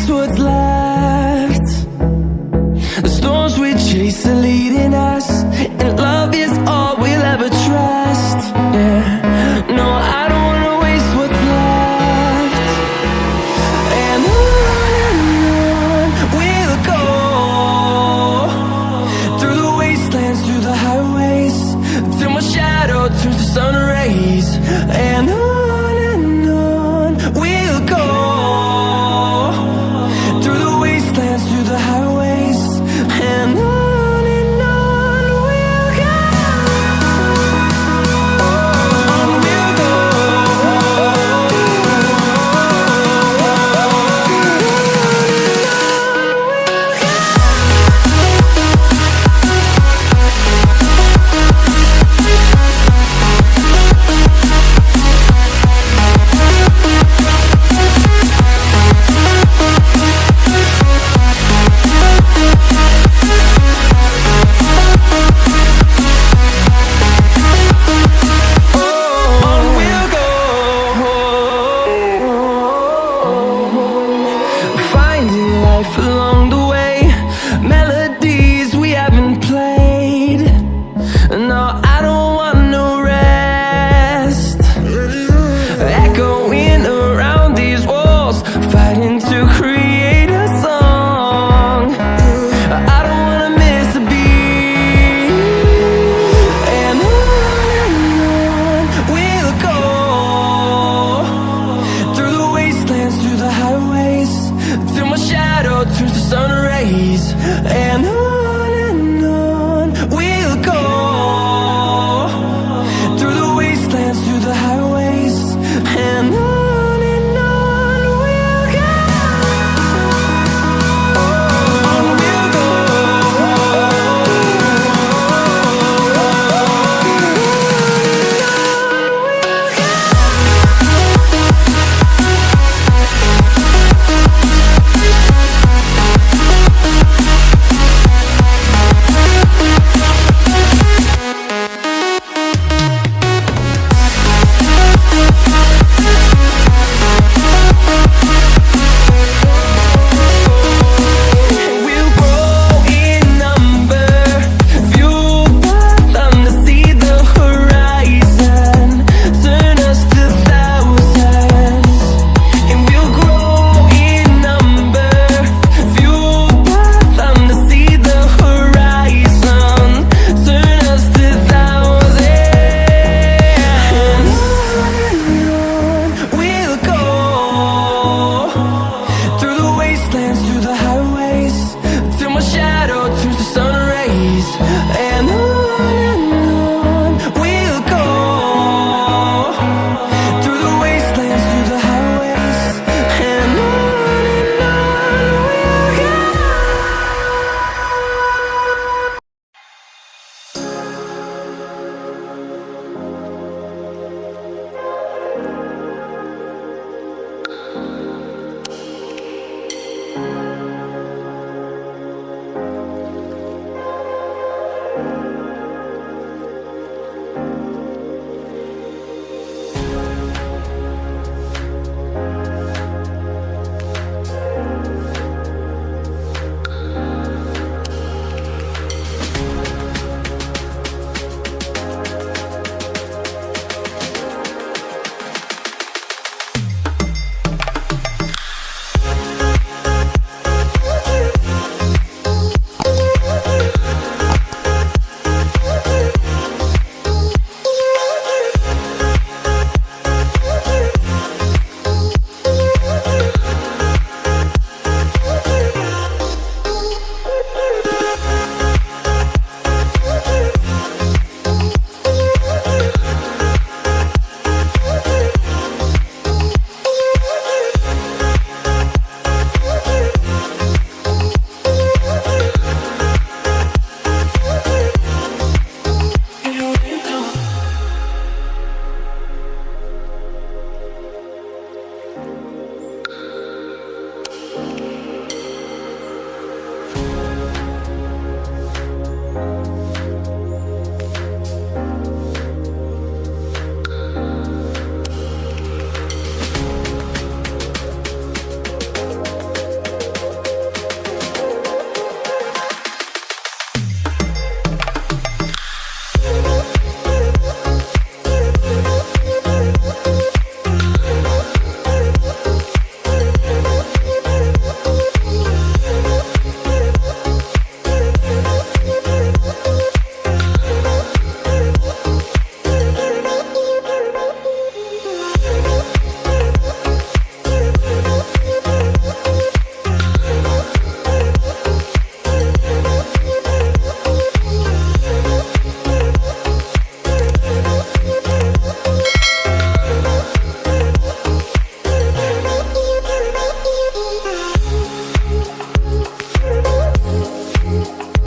waste what's left. The storms we chase are leading us, and love is all we'll ever trust. Yeah, no, I don't wanna waste what's left. And on we'll go, through the wastelands, through the highways, till my shadow turns to sun rays. And on we'll go, through the wastelands, through the highways, and on we'll go. On we'll go. Along the way, melodies we haven't played. No, I don't want no rest. Echoing around these walls, fighting to create a song. I don't wanna miss a beat. And on we'll go, through the wastelands, through the highways, till my shadow turns to sun rays. And on